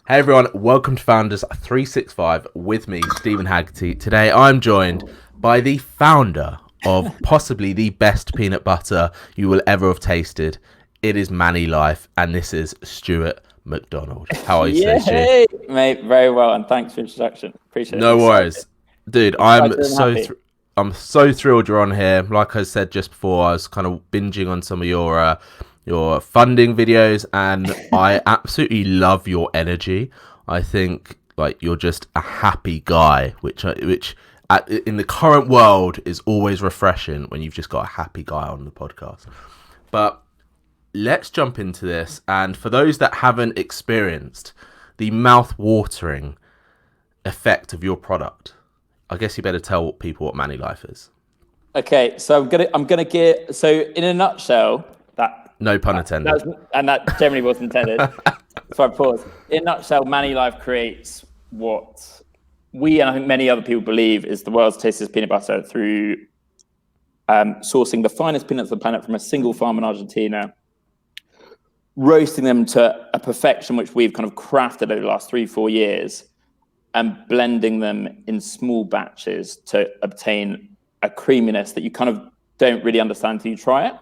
Hey everyone, welcome to Founders 365 with me, Steven Haggerty. Today I'm joined by the founder of possibly the best peanut butter you will ever have tasted. It is ManíLife, and this is Stuart Macdonald. How are you today, Stu? Yay, mate, very well, and thanks for the introduction. Appreciate it. No worries. Dude, I'm Excited and so thrilled you're on here. Like I said just before, I was kind of binging on some of your funding videos, and I absolutely love your energy. I think like you're just a happy guy, which in the current world is always refreshing when you've just got a happy guy on the podcast. But let's jump into this, and for those that haven't experienced the mouth-watering effect of your product, I guess you better tell people what ManíLife is. Okay, so I'm gonna get, so in a nutshell, No pun intended. That generally wasn't intended. So I paused. In a nutshell, ManíLife creates what we and I think many other people believe is the world's tastiest peanut butter through sourcing the finest peanuts on the planet from a single farm in Argentina, roasting them to a perfection which we've kind of crafted over the last 3-4 years, and blending them in small batches to obtain a creaminess that you kind of don't really understand until you try it.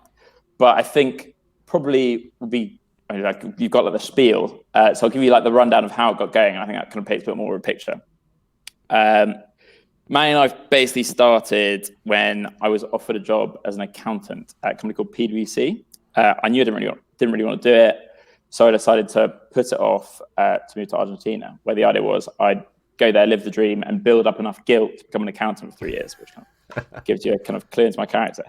But I think probably would be, like, you've got like the spiel. So I'll give you like the rundown of how it got going. I think that kind of paints a bit more of a picture. ManíLife basically started when I was offered a job as an accountant at a company called PwC. I knew I didn't really want to do it. So I decided to put it off to move to Argentina, where the idea was I'd go there, live the dream, and build up enough guilt to become an accountant for 3 years, which kind of gives you a kind of clue into my character.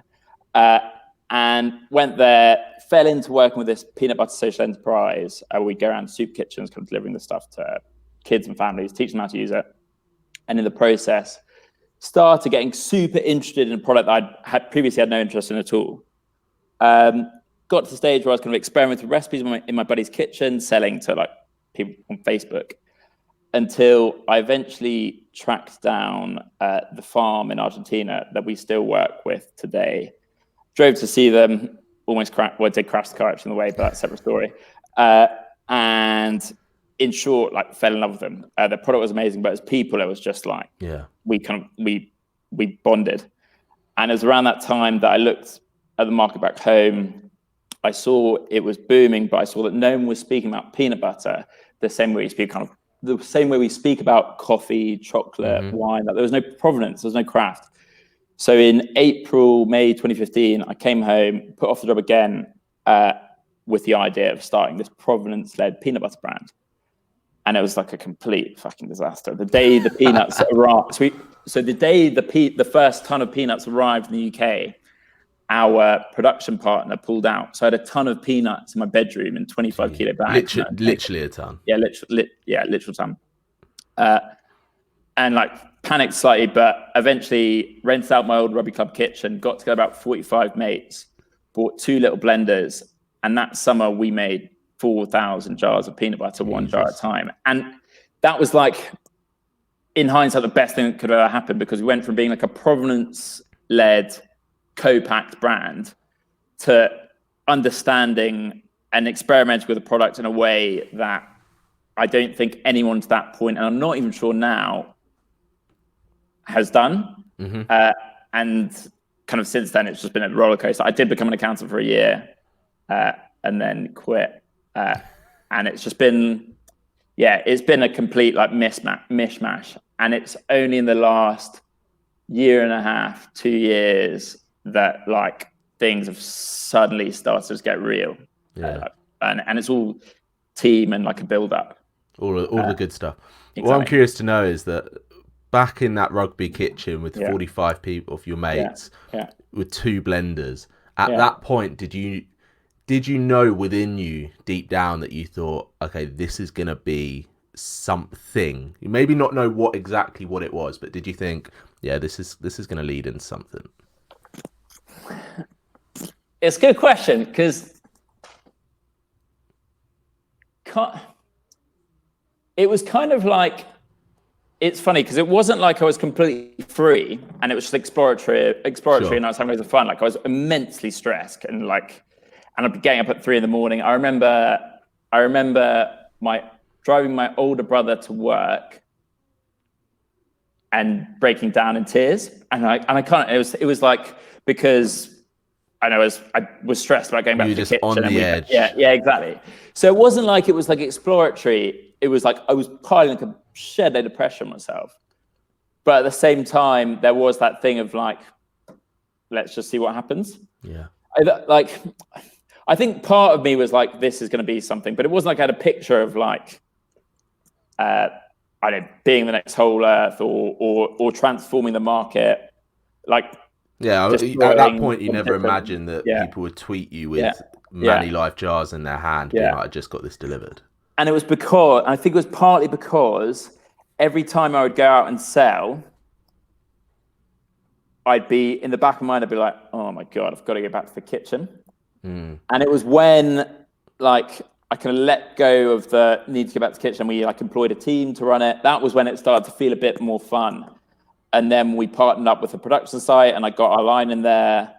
And went there, fell into working with this peanut butter social enterprise where we'd go around soup kitchens, kind of delivering the stuff to kids and families, teach them how to use it. And in the process, started getting super interested in a product that I'd previously had no interest in at all. Got to the stage where I was kind of experimenting with recipes in my buddy's kitchen, selling to like people on Facebook, until I eventually tracked down the farm in Argentina that we still work with today. Drove to see them, almost did crash the car actually on the way, but that's a separate story. And in short, like fell in love with them. The product was amazing, but as people, it was just like, we bonded. And it was around that time that I looked at the market back home. I saw it was booming, but I saw that no one was speaking about peanut butter the same way we speak about coffee, chocolate, wine. That there was no provenance, there was no craft. So in May 2015, I came home, put off the job again with the idea of starting this provenance-led peanut butter brand. And it was like a complete fucking disaster. The day the peanuts arrived, so the day the first ton of peanuts arrived in the UK, our production partner pulled out. So I had a ton of peanuts in my bedroom in 25 kilo bags. Literally a ton. Yeah, literal ton. And like panicked slightly, but eventually rented out my old rugby club kitchen, got together about 45 mates, bought 2 little blenders. And that summer we made 4,000 jars of peanut butter, one jar at a time. And that was like, in hindsight, the best thing that could have ever happened, because we went from being like a provenance-led, co-packed brand to understanding and experimenting with the product in a way that I don't think anyone to that point, and I'm not even sure now, has done. And kind of since then, it's just been a roller coaster. I did become an accountant for a year and then quit. And it's just been, it's been a complete like mishmash. And it's only in the last 1.5, 2 years that like things have suddenly started to get real. And it's all team and like a build up. All the good stuff. Exactly. What I'm curious to know is that back in that rugby kitchen with 45 people of your mates with 2 blenders, at that point, did you know within you deep down that you thought, okay, this is going to be something? You maybe not know what it was, but did you think, this is going to lead into something? It's a good question, because it was kind of like, it's funny because it wasn't like I was completely free and it was just exploratory sure. And I was having loads of fun. Like I was immensely stressed and I'd be getting up at 3 a.m. I remember my driving my older brother to work and breaking down in tears. And I can't, it was like, because I was stressed about going back to the kitchen. On the edge. Yeah, exactly. So it wasn't like it was like exploratory. It was like I was piling like a shed load of pressure on myself. But at the same time, there was that thing of like, let's just see what happens. Yeah. I think part of me was like, this is going to be something, but it wasn't like I had a picture of like, I don't know, being the next whole earth or transforming the market. Like, yeah, at that point, you never imagined that people would tweet you with ManíLife jars in their hand, being like, I just got this delivered. And it was because, I think it was partly because every time I would go out and sell, I'd be in the back of my mind, I'd be like, oh my God, I've got to get back to the kitchen. And it was when like I kind of let go of the need to get back to the kitchen. We like employed a team to run it. That was when it started to feel a bit more fun. And then we partnered up with a production site and I got our line in there.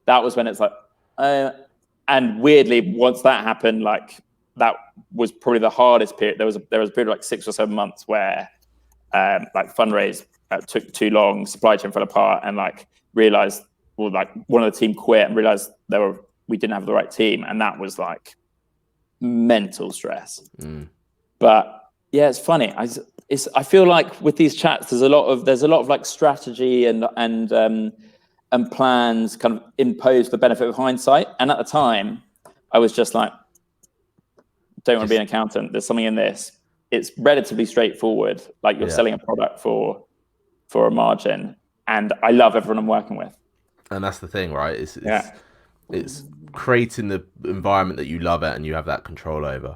That was when it's like, and weirdly, once that happened, like that was probably the hardest period. There was a period of like 6 or 7 months where like fundraise took too long, supply chain fell apart, and like realized, well, like one of the team quit and realized we didn't have the right team, and that was like mental stress. But yeah, it's funny. I feel like with these chats, there's a lot of like strategy and plans kind of imposed the benefit of hindsight. And at the time, I was just like, don't want to be an accountant. There's something in this. It's relatively straightforward. Like you're selling a product for a margin, and I love everyone I'm working with. And that's the thing, right? It's creating the environment that you love it and you have that control over.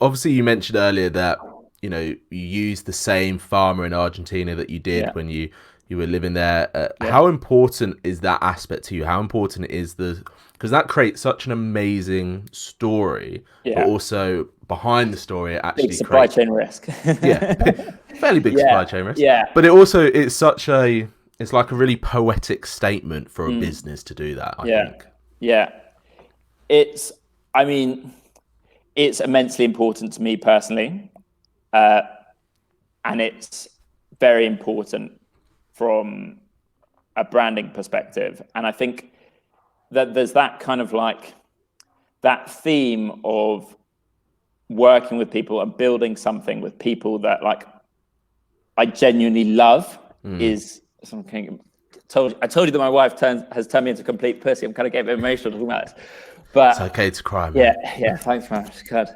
Obviously, you mentioned earlier that you use the same farmer in Argentina that you did when you were living there. How important is that aspect to you? How important is because that creates such an amazing story, but also behind the story, it actually big supply chain risk. Fairly big supply chain risk. But it's like a really poetic statement for a business to do that, I think. It's immensely important to me personally. And it's very important from a branding perspective. And I think that there's that kind of like that theme of working with people and building something with people that like I genuinely love is something. I told you that my wife has turned me into a complete pussy. I'm kind of getting emotional talking about this. But it's okay to cry, man. Yeah, thanks, man. God.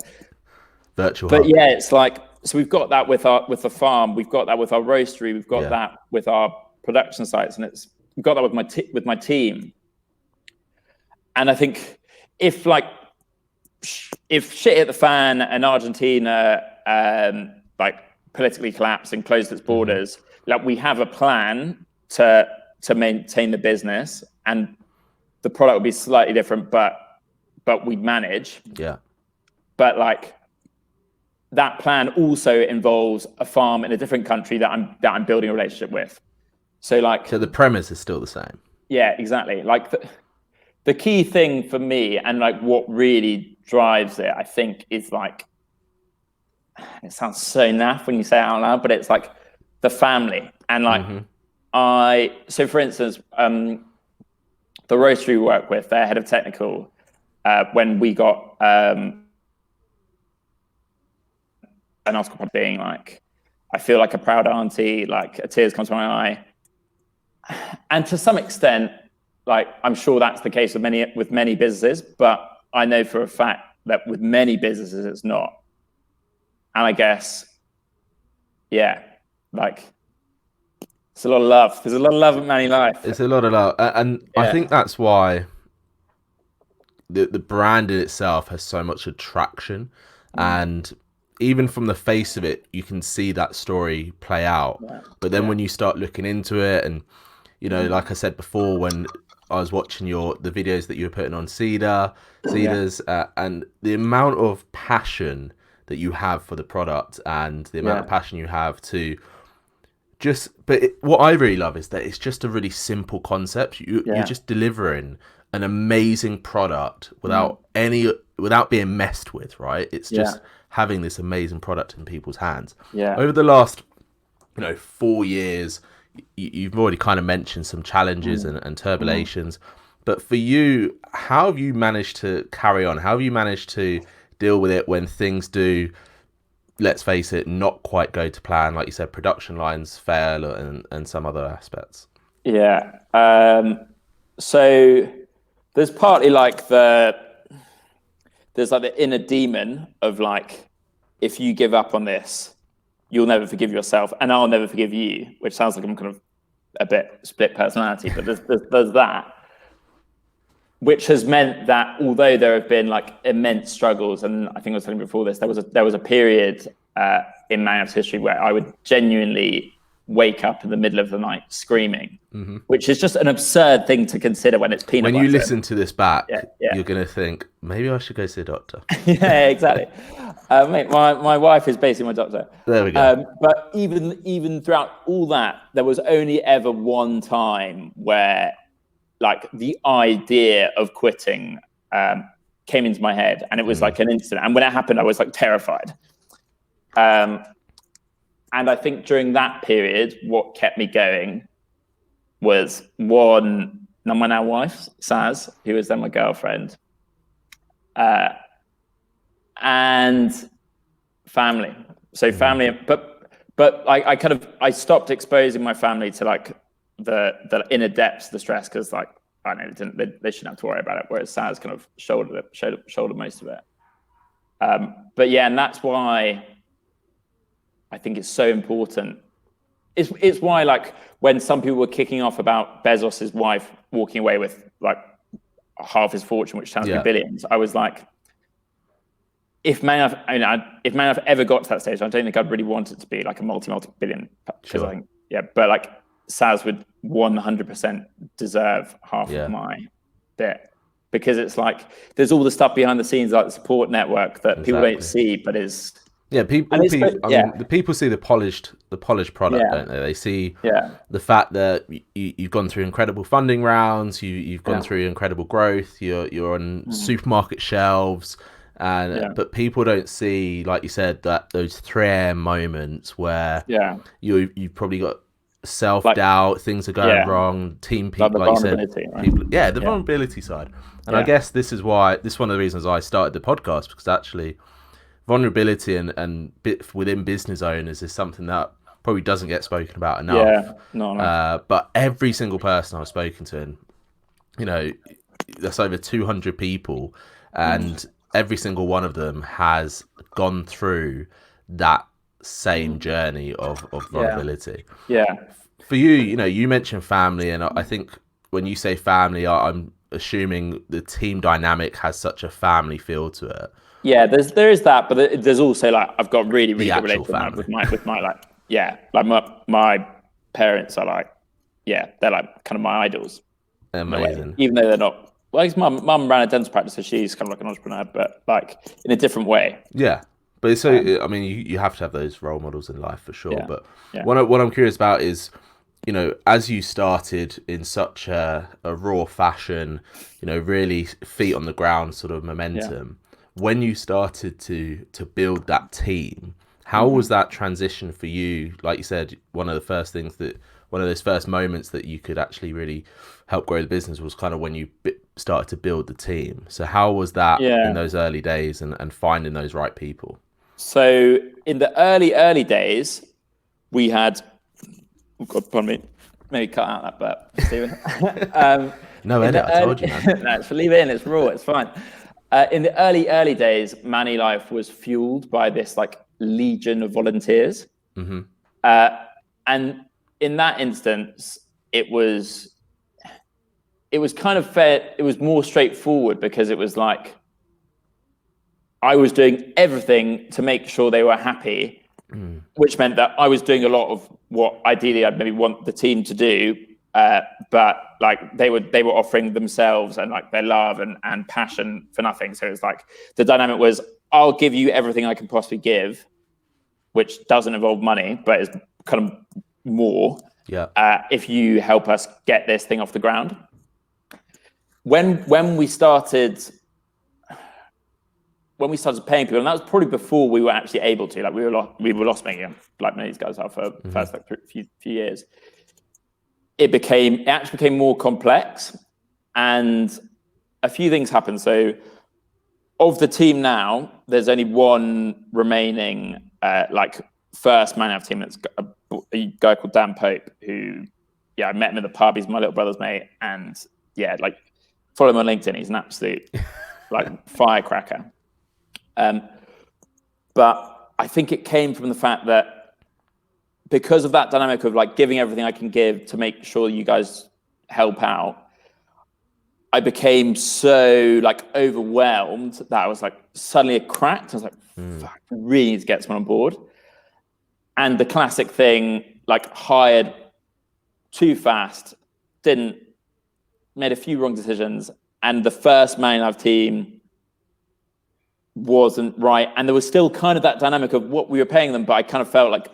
Virtual. But yeah, it's like, so we've got that with the farm, we've got that with our roastery, we've got that with our production sites, and we've got that with my team. And I think if shit hit the fan and Argentina like politically collapsed and closed its borders, like we have a plan to maintain the business, and the product would be slightly different, but we'd manage. Yeah. But like that plan also involves a farm in a different country that I'm building a relationship with. So the premise is still the same. Yeah, exactly. Like the key thing for me, and like what really drives it, I think, is like, it sounds so naff when you say it out loud, but it's like the family. And like so for instance, the roastery we work with, their head of technical, when we got an article being like, I feel like a proud auntie, like a tears come to my eye. And to some extent, like I'm sure that's the case with many businesses, but I know for a fact that with many businesses it's not. And I guess, like it's a lot of love. There's a lot of love at ManíLife. It's a lot of love, and I think that's why the brand in itself has so much attraction, and even from the face of it, you can see that story play out. But then when you start looking into it, and like I said before, when I was watching the videos that you were putting on Cedars, and the amount of passion that you have for the product, and the amount of passion you have to what I really love is that it's just a really simple concept. You're just delivering an amazing product without being messed with, right? It's just having this amazing product in people's hands. Yeah. Over the last 4 years, you've already kind of mentioned some challenges and turbilations, but for you, how have you managed to carry on? How have you managed to deal with it when things do, let's face it, not quite go to plan? Like you said, production lines fail and some other aspects. Yeah. So there's partly like the inner demon of like, if you give up on this, you'll never forgive yourself, and I'll never forgive you, which sounds like I'm kind of a bit split personality, but there's that, which has meant that although there have been like immense struggles, and I think I was telling you before this, there was a period in ManíLife's history where I would genuinely wake up in the middle of the night screaming, which is just an absurd thing to consider when it's peanut butter. When you listen to this back, yeah. you're going to think, maybe I should go see a doctor. Yeah, exactly. Mate, my wife is basically my doctor. There we go. But even throughout all that, there was only ever one time where like the idea of quitting came into my head, and it was like an instant. And when it happened, I was like terrified. And I think during that period, what kept me going was my now wife, Saz, who was then my girlfriend, and family. So family, but I stopped exposing my family to like the inner depths of the stress, because like I know they shouldn't have to worry about it, whereas Saz kind of shouldered most of it. But yeah, and that's why I think it's so important. It's why, like, when some people were kicking off about Bezos's wife walking away with like half his fortune, which sounds like billions, I was like, if ManíLife ever got to that stage, I don't think I'd really want it to be like a multi-billion. Sure. I think, but like Saz would 100% deserve half of my bit, because it's like there's all the stuff behind the scenes, like the support network that people don't see, but is. Yeah, the people see the polished product, don't they? They see the fact that you've gone through incredible funding rounds, you've gone through incredible growth, you're on supermarket shelves, but people don't see, like you said, that those 3 AM moments where you've probably got self-doubt, things are going wrong, team people, like you said, the vulnerability side. And I guess this is one of the reasons I started the podcast, because actually vulnerability and within business owners is something that probably doesn't get spoken about enough. But every single person I've spoken to, and that's over 200 people, and every single one of them has gone through that same journey of vulnerability. For you, you mentioned family, and I think when you say family, I'm assuming the team dynamic has such a family feel to it. Yeah, there is that, but there's also like I've got really good relationship with my like my parents are like, they're like kind of my idols. Amazing. Even though they're not. Well, his mum ran a dental practice, so she's kind of like an entrepreneur, but like in a different way. Yeah, but so I mean, you have to have those role models in life for sure. But what I'm curious about is, as you started in such a raw fashion, really feet on the ground sort of momentum. When you started to build that team, how was that transition for you? Like you said, one of those first moments that you could actually really help grow the business was kind of when you started to build the team. So how was that in those early days and finding those right people? So in the early days, we had, pardon me, maybe cut out that bit, Steven. No edit, I told you, man. No, leave it in, it's raw, it's fine. In the early days, ManíLife was fueled by this like legion of volunteers. And in that instance, it was kind of fair. It was more straightforward, because it was like I was doing everything to make sure they were happy, which meant that I was doing a lot of what ideally I'd maybe want the team to do. But like they were offering themselves and like their love and passion for nothing. So it was like the dynamic was, I'll give you everything I can possibly give, which doesn't involve money, but is kind of more. If you help us get this thing off the ground. When we started, when we started paying people, and that was probably before we were actually able to, like we were loss making, like many of these guys are for the first like few years. It actually became more complex, and a few things happened. So of the team now, there's only one remaining like first ManíLife team. That's a guy called Dan Pope, who I met him in the pub. He's my little brother's mate, and like follow him on LinkedIn. He's an absolute like firecracker. But I think it came from the fact that because of that dynamic of like giving everything I can give to make sure you guys help out, I became so like overwhelmed that I was like suddenly cracked. I was like, fuck, I really need to get someone on board. And the classic thing, like hired too fast, made a few wrong decisions. And the first ManíLife team wasn't right. And there was still kind of that dynamic of what we were paying them, but I kind of felt like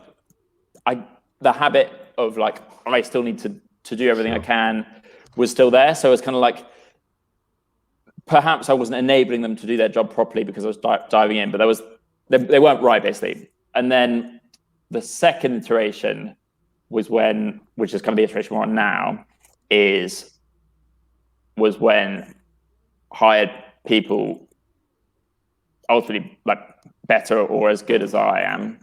the habit of like, I still need to do everything I can was still there. So it's kind of like, perhaps I wasn't enabling them to do their job properly because I was diving in, but they weren't right basically. And then the second iteration was which is kind of the iteration we're on now, was when hired people ultimately like better or as good as I am.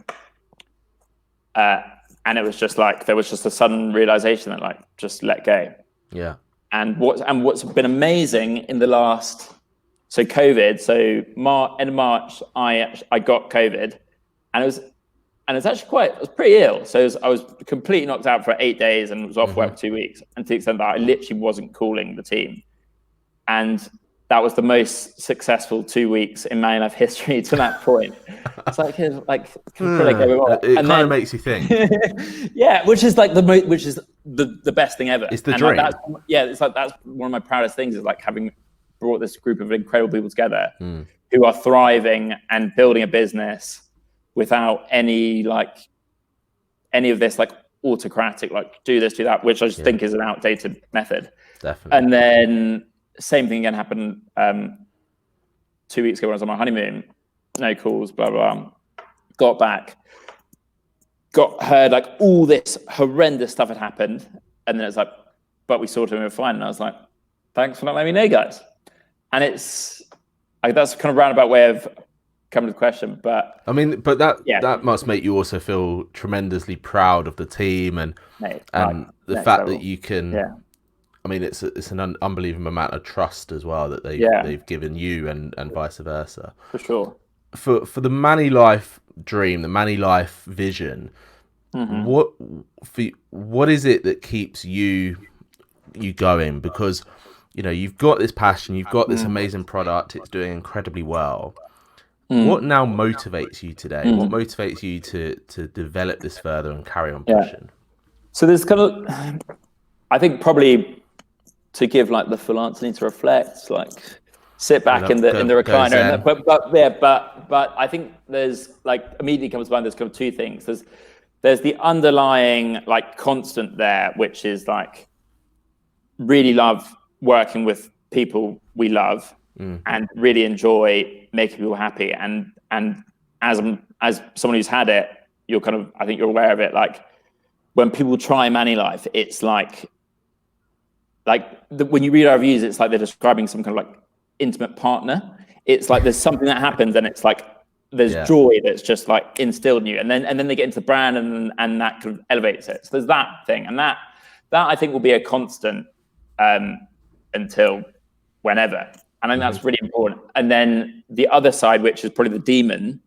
And it was just like, there was just a sudden realization that like, just let go. Yeah. And what's been amazing in the last, so COVID, so end of March, I got COVID, and it was actually I was pretty ill. So I was completely knocked out for 8 days and was off work for 2 weeks. And to the extent that I literally wasn't calling the team. And that was the most successful 2 weeks in ManíLife history to that point. It's like, it kind of makes you think. Yeah, which is like the best thing ever. It's the and dream. Like it's like that's one of my proudest things, is like having brought this group of incredible people together who are thriving and building a business without any of this like autocratic, like do this, do that, which I just think is an outdated method. Definitely. And then same thing again happened 2 weeks ago when I was on my honeymoon. No calls, blah, blah. Got back, heard like all this horrendous stuff had happened. And then it's like, but we sorted it, we were fine. And I was like, thanks for not letting me know, guys. And it's like, that's kind of roundabout way of coming to the question. But I mean, but that must make you also feel tremendously proud of the team and the fact that you can. Yeah. I mean, it's an unbelievable amount of trust as well that they've given you and vice versa. For sure. For the ManíLife dream, the ManíLife vision, what is it that keeps you going? Because you've got this passion, you've got this amazing product, it's doing incredibly well. What now motivates you today? What motivates you to develop this further and carry on pushing? So there's kind of, I think probably to give like the full answer, need to reflect, like sit back in the recliner. But I think there's like immediately comes to mind, there's kind of two things. There's the underlying like constant there, which is like really love working with people we love and really enjoy making people happy. And as someone who's had it, I think you're aware of it. Like when people try ManíLife, it's like when you read our reviews, it's like they're describing some kind of like intimate partner. It's like there's something that happens and it's like there's joy that's just like instilled in you, and then they get into the brand and that kind of elevates it. So there's that thing, and that I think will be a constant until whenever. And I think that's really important. And then the other side, which is probably the demon,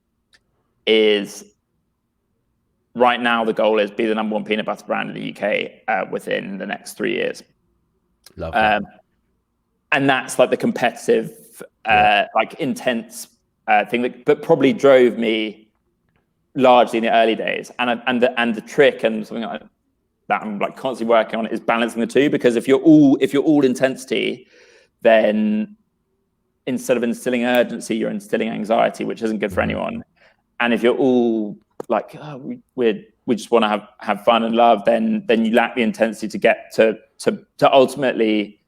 is right now the goal is be the number one peanut butter brand in the UK within the next 3 years. Love that. And that's like the competitive, like intense thing that probably drove me largely in the early days. And the trick and something like that I'm like constantly working on is balancing the two, because if you're all intensity, then instead of instilling urgency, you're instilling anxiety, which isn't good for anyone. And if you're all like, we just want to have fun and love, then you lack the intensity to get to ultimately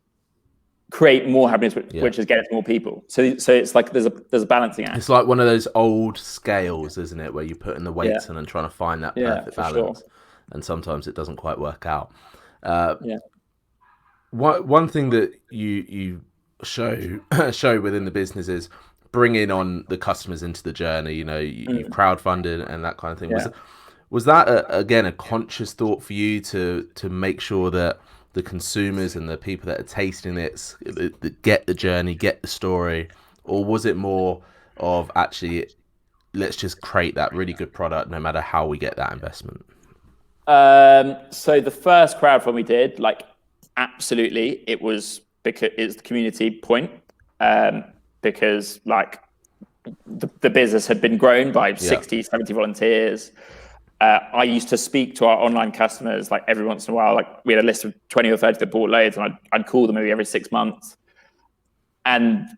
create more happiness, which is getting to more people. So it's like there's a balancing act. It's like one of those old scales, isn't it, where you put in the weights and trying to find that perfect balance. Sure. And sometimes it doesn't quite work out. Yeah. One thing that you show within the business is bringing on the customers into the journey. You know, you've crowdfunded and that kind of thing. Yeah. Was that again a conscious thought for you to make sure that the consumers and the people that are tasting it that get the journey, get the story, or was it more of actually let's just create that really good product no matter how we get that investment? So the first crowdfund we did, like, absolutely, it was because it's the community point, because like the business had been grown by 60, 70 volunteers. I used to speak to our online customers like every once in a while. Like, we had a list of 20 or 30 that bought loads, and I'd call them maybe every 6 months. And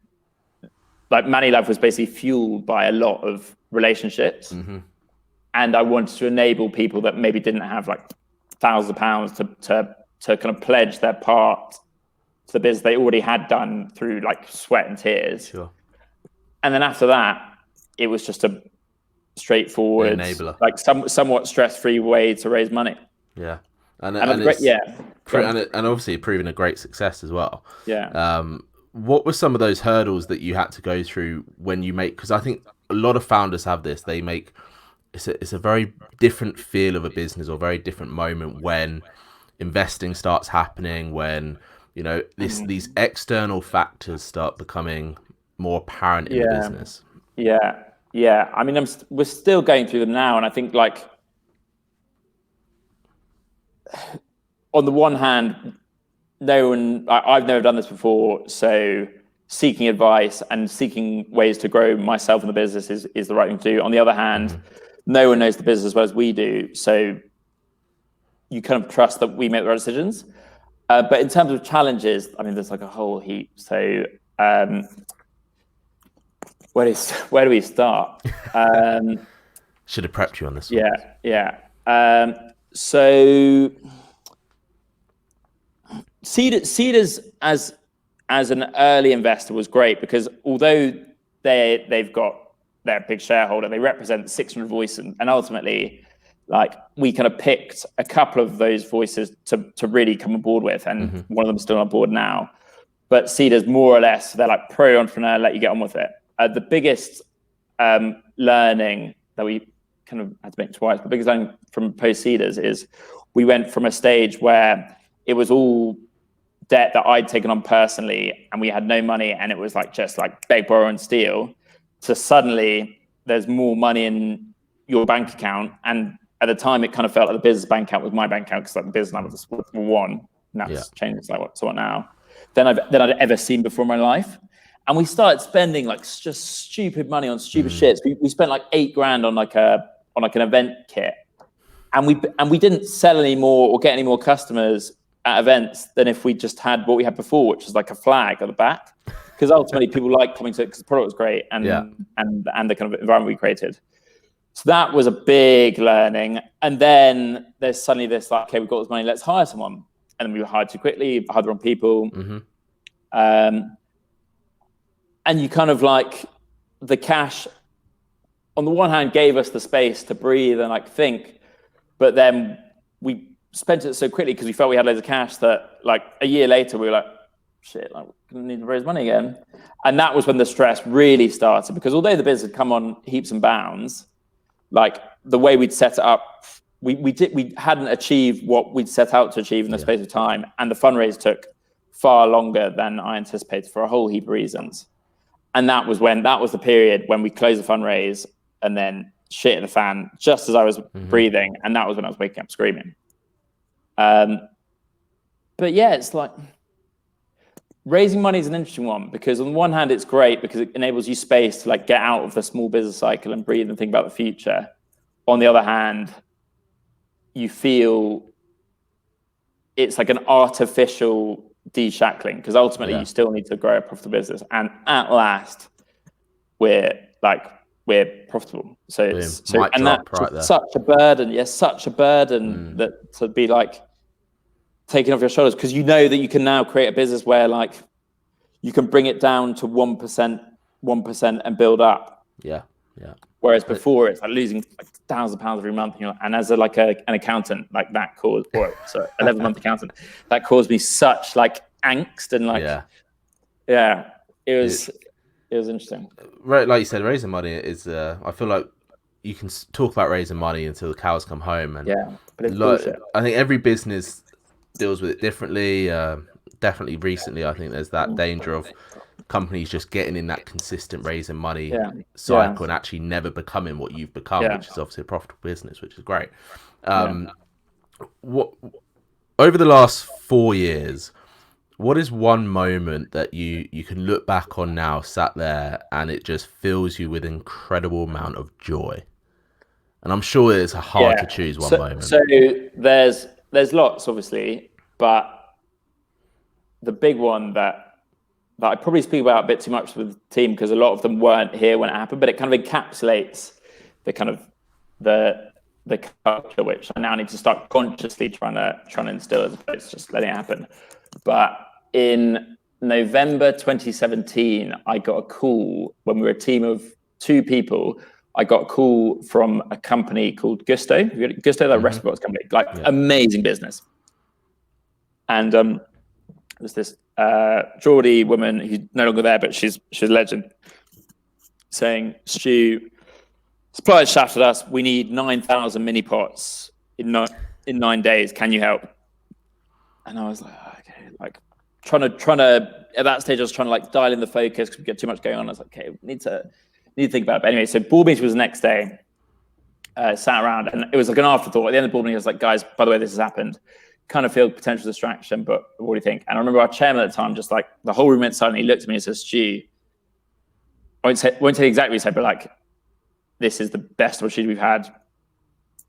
like ManíLife was basically fueled by a lot of relationships. Mm-hmm. And I wanted to enable people that maybe didn't have like thousands of pounds to kind of pledge their part to the business they already had done through like sweat and tears. Sure. And then after that, it was just a straightforward, enabler, like somewhat stress-free way to raise money. Yeah. And obviously proving a great success as well. Yeah. What were some of those hurdles that you had to go through when you make, because I think a lot of founders have this, they make, it's a very different feel of a business or very different moment when investing starts happening, when, you know, these external factors start becoming more apparent in the business. Yeah. I mean, we're still going through them now. And I think, like, on the one hand, I've never done this before. So seeking advice and seeking ways to grow myself in the business is the right thing to do. On the other hand, no one knows the business as well as we do. So you kind of trust that we make the right decisions. But in terms of challenges, I mean, there's like a whole heap. So where do we start? Should have prepped you on this one. Yeah. So Seeders as an early investor was great, because although they've got their big shareholder, they represent 600 voices, and ultimately, like, we kind of picked a couple of those voices to really come on board with, and one of them is still on board now. But Seeders, more or less, they're like pro entrepreneur, let you get on with it. The biggest learning that we kind of had to make twice, the biggest learning from post Seeders is we went from a stage where it was all debt that I'd taken on personally, and we had no money, and it was like just like beg, borrow, and steal, to suddenly there's more money in your bank account. And at the time, it kind of felt like the business bank account was my bank account, because like the business line was one. And that's changed. It's like what now? Than I'd ever seen before in my life. And we started spending like just stupid money on stupid shit. We spent like $8,000 on like an event kit, and we didn't sell any more or get any more customers at events than if we just had what we had before, which was like a flag at the back. Because ultimately people liked coming to it because the product was great and the kind of environment we created. So that was a big learning. And then there's suddenly this like, okay, we've got this money, let's hire someone. And then we were hired too quickly, hired the wrong people. And you kind of like, the cash on the one hand gave us the space to breathe and like think, but then we spent it so quickly because we felt we had loads of cash that like a year later we were like, shit, like, we're gonna need to raise money again. And that was when the stress really started, because although the business had come on heaps and bounds, like the way we'd set it up, we hadn't achieved what we'd set out to achieve in the space of time, and the fundraise took far longer than I anticipated for a whole heap of reasons. And that was the period when we closed the fundraise, and then shit hit the fan just as I was breathing, and that was when I was waking up screaming. But yeah, it's like raising money is an interesting one, because on the one hand it's great because it enables you space to like get out of the small business cycle and breathe and think about the future. On the other hand, you feel it's like an artificial de-shackling, because ultimately you still need to grow a profitable business, and at last we're profitable. So it's such a burden. Such a burden that to be like taken off your shoulders, because you know that you can now create a business where like you can bring it down to 1%, and build up. Yeah. Whereas before it's like losing like £1,000 every month, and as an accountant, like that caused, or so 11-month accountant, that caused me such like angst and like, it was interesting. Right, like you said, raising money is. I feel like you can talk about raising money until the cows come home, and but it's bullshit. I think every business deals with it differently. Definitely, recently, I think there's that danger of companies just getting in that consistent raising money cycle and actually never becoming what you've become, which is obviously a profitable business, which is great. What over the last 4 years, what is one moment that you can look back on now, sat there, and it just fills you with incredible amount of joy? And I'm sure it's hard to choose one moment. So there's lots, obviously, but the big one that I probably speak about a bit too much with the team, because a lot of them weren't here when it happened, but it kind of encapsulates the kind of the culture, which I now need to start consciously trying to instill, as opposed to just letting it happen. But in November 2017, I got a call when we were a team of 2 people. I got a call from a company called Gusto. Gusto, that recipe box company, amazing business. And there's this Geordie woman who's no longer there, but she's a legend, saying, "Stu, suppliers shafted us. We need 9,000 mini pots in 9 days. Can you help?" And I was like, okay, like trying to at that stage, I was trying to like dial in the focus because we get too much going on. I was like, okay, we need to think about it. But anyway, so board meeting was the next day. Sat around, and it was like an afterthought. At the end of the board meeting, I was like, guys, by the way, this has happened. Kind of feel potential distraction, but what do you think? And I remember our chairman at the time, just like the whole room went silent. He looked at me and said, "Stu, I won't say exactly what he said, but like, this is the best opportunity we've had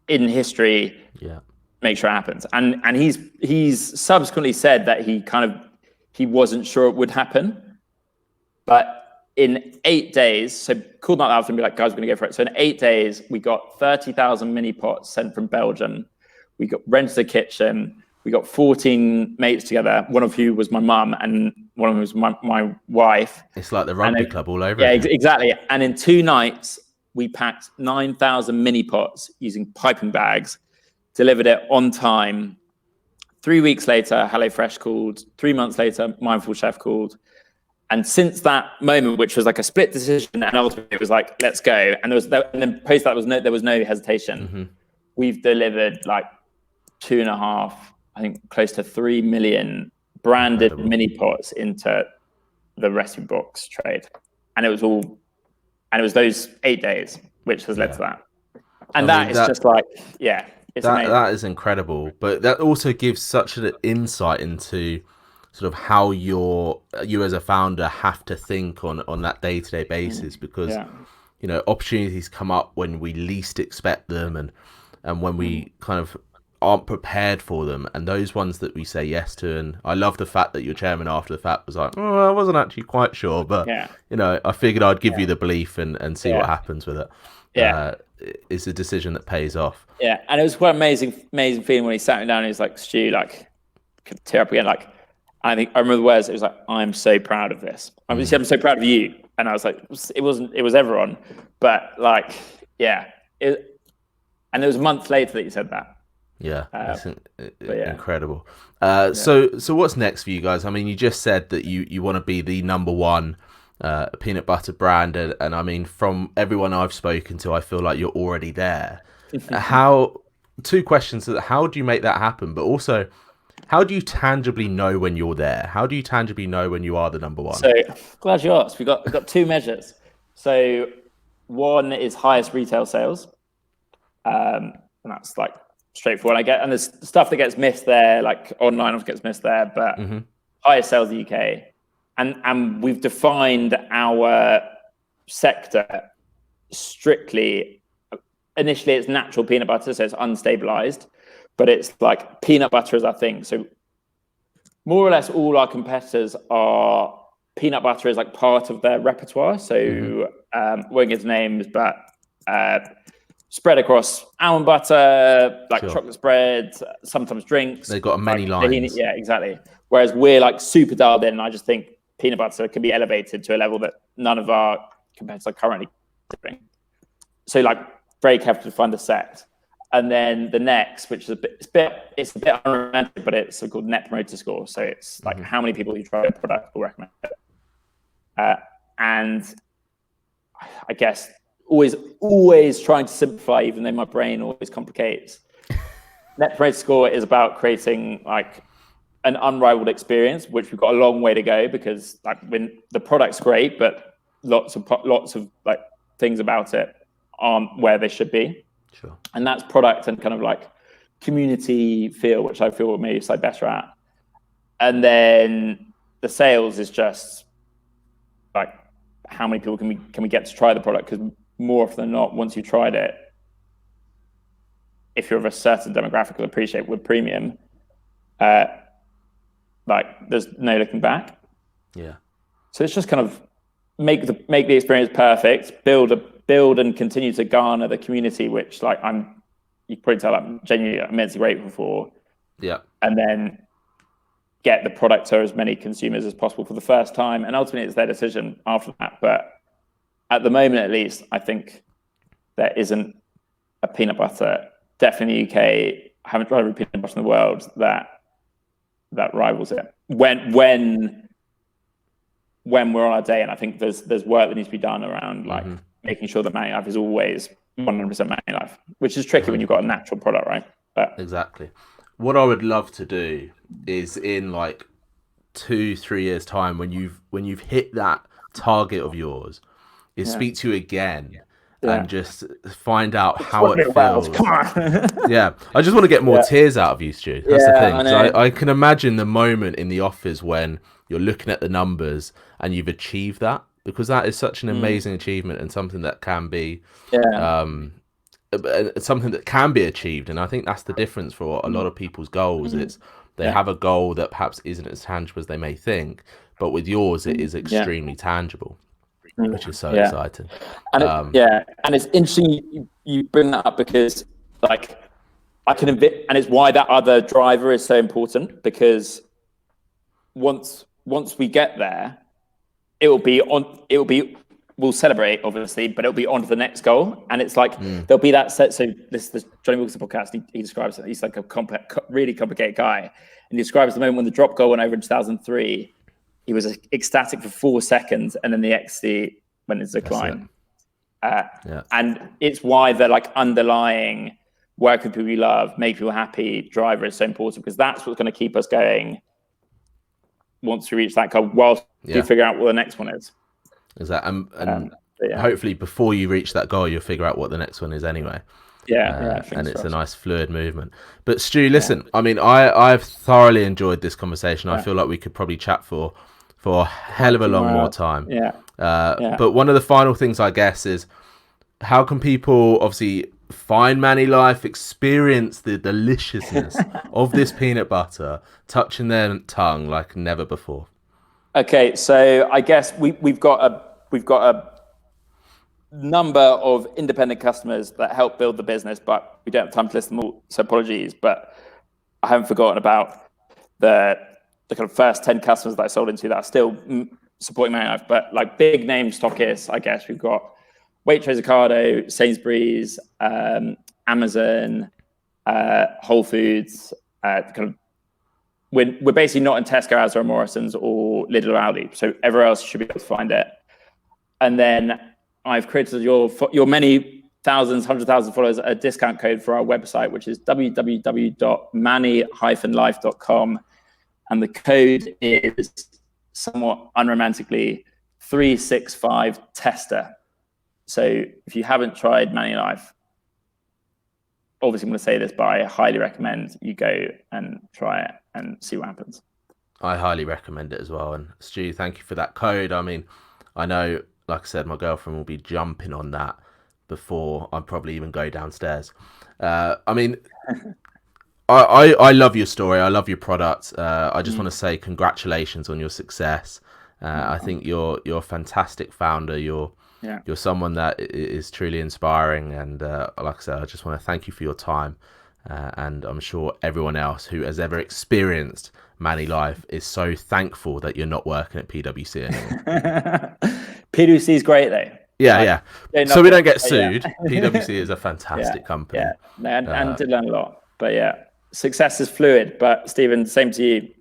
in history. Yeah, make sure it happens." And he's subsequently said that he wasn't sure it would happen, but in 8 days, so called that out and be like, guys, we're gonna go for it. So in 8 days, we got 30,000 mini pots sent from Belgium. We got rented a kitchen. We got 14 mates together, one of who was my mum and one of who was my wife. It's like the rugby club all over. Yeah, exactly. And in 2 nights, we packed 9,000 mini pots using piping bags, delivered it on time. 3 weeks later, HelloFresh called. 3 months later, Mindful Chef called. And since that moment, which was like a split decision, and ultimately it was like, let's go. And then post that there was no hesitation. We've delivered like 2.5, I think close to 3 million branded mini pots into the recipe box trade. And it was those 8 days, which has led to that. And it's just like, it's amazing. That is incredible. But that also gives such an insight into sort of how you as a founder have to think on that day-to-day basis, because, you know, opportunities come up when we least expect them and when we kind of aren't prepared for them, and those ones that we say yes to. And I love the fact that your chairman after the fact was like, I wasn't actually quite sure, but you know, I figured I'd give you the belief and see what happens with it. It's a decision that pays off. And it was quite amazing feeling when he sat me down and he was like, "Stu, like," could tear up again, like, I remember the words, it was like, "I'm so proud of this. I'm so proud of you." And I was like, it was everyone, but like, and it was a month later that you said that. Incredible. So what's next for you guys? I mean, you just said that you want to be the number one peanut butter brand, and I mean, from everyone I've spoken to, I feel like you're already there. Two questions: how do you make that happen? But also, how do you tangibly know when you're there? How do you tangibly know when you are the number one? So glad you asked. We've got 2 measures. So one is highest retail sales, and that's like straightforward. And there's stuff that gets missed there, like online often gets missed there, but highest sales in the UK. And we've defined our sector strictly. Initially, it's natural peanut butter, so it's unstabilized, but it's like peanut butter is our thing. So more or less all our competitors are peanut butter is like part of their repertoire. So won't get names, but spread across almond butter, like chocolate spread, sometimes drinks. They've got many lines. Yeah, exactly. Whereas we're like super dialed in, and I just think peanut butter can be elevated to a level that none of our competitors are currently doing. So like very careful to find the set. And then the next, which is it's a bit unromantic, but it's called Net Promoter Score. So it's like how many people who try a product will recommend it. And I guess always trying to simplify, even though my brain always complicates. Net Promoter Score is about creating like an unrivaled experience, which we've got a long way to go, because like when the product's great, but lots of like things about it aren't where they should be. Sure. And that's product and kind of like community feel, which I feel we're maybe slightly better at. And then the sales is just like how many people can we get to try the product? Because more often than not, once you've tried it, if you're of a certain demographic will appreciate with premium, like there's no looking back. Yeah. So it's just kind of make the experience perfect, build and continue to garner the community, which like you can probably tell I'm genuinely immensely grateful for. Yeah. And then get the product to as many consumers as possible for the first time. And ultimately it's their decision after that. But at the moment, at least, I think there isn't a peanut butter, definitely in the UK, I haven't tried every peanut butter in the world that rivals it. When we're on our day, and I think there's work that needs to be done around like making sure that ManíLife is always 100% ManíLife, which is tricky when you've got a natural product, right? But exactly. What I would love to do is in like 2-3 years time, when you've hit that target of yours, is speak to you again and just find out how it feels. Come on. Yeah, I just want to get more tears out of you, Stu. That's the thing. I can imagine the moment in the office when you're looking at the numbers and you've achieved that, because that is such an amazing achievement and something that can be something that can be achieved. And I think that's the difference for a lot of people's goals. It's they have a goal that perhaps isn't as tangible as they may think, but with yours it is extremely tangible, which is so exciting. And and it's interesting you bring that up, because like and it's why that other driver is so important, because once we get there, we'll celebrate obviously, but it'll be on to the next goal. And it's like there'll be that set. So this Johnny Wilkinson podcast, he describes it, he's like a really complicated guy, and he describes the moment when the drop goal went over in 2003. He was ecstatic for 4 seconds, and then the ecstasy went into decline. And it's why the like underlying work with people we love, make people happy driver is so important, because that's what's going to keep us going once we reach that goal, whilst we figure out what the next one is. Exactly. And hopefully before you reach that goal, you'll figure out what the next one is anyway. And it's a nice fluid movement. But Stu, listen, I mean, I've thoroughly enjoyed this conversation. I feel like we could probably chat for a hell of a long more time. But one of the final things, I guess, is how can people obviously find ManíLife, experience the deliciousness of this peanut butter, touching their tongue like never before? Okay, so I guess we've got a number of independent customers that help build the business, but we don't have time to list them all, so apologies. But I haven't forgotten about the kind of first 10 customers that I sold into that are still supporting ManíLife. But like big name stockists, I guess we've got Waitrose, Ocado, Sainsbury's, Amazon, Whole Foods. Kind of we're basically not in Tesco, Asda, or Morrison's, or Lidl, or Aldi. So everywhere else should be able to find it. And then I've created your many thousands, 100,000 followers a discount code for our website, which is www.mani-life.com. And the code is somewhat unromantically 365 tester. So if you haven't tried ManíLife, obviously I'm going to say this, but I highly recommend you go and try it and see what happens. I highly recommend it as well. And Stu, thank you for that code. I mean, I know, like I said, my girlfriend will be jumping on that before I probably even go downstairs. I mean, I love your story. I love your product. I just want to say congratulations on your success. I think you're a fantastic founder. You're someone that is truly inspiring. And like I said, I just want to thank you for your time. And I'm sure everyone else who has ever experienced ManíLife is so thankful that you're not working at PwC anymore. PwC is great though. Yeah. So we don't get sued. PwC is a fantastic company. Yeah, and did learn a lot. But yeah, success is fluid. But Steven, same to you.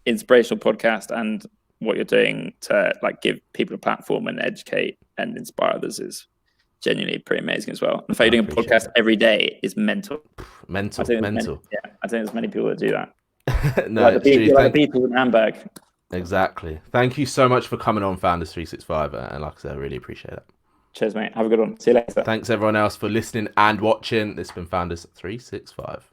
Inspirational podcast, and what you're doing to like give people a platform and educate and inspire others is genuinely pretty amazing as well. In fact, you're doing a podcast every day is mental. Mental. I think there's many people that do that. No, like the people in Hamburg. Exactly. Thank you so much for coming on Founders 365, and like I said, I really appreciate it. Cheers, mate. Have a good one. See you later. Thanks everyone else for listening and watching. This has been Founders 365.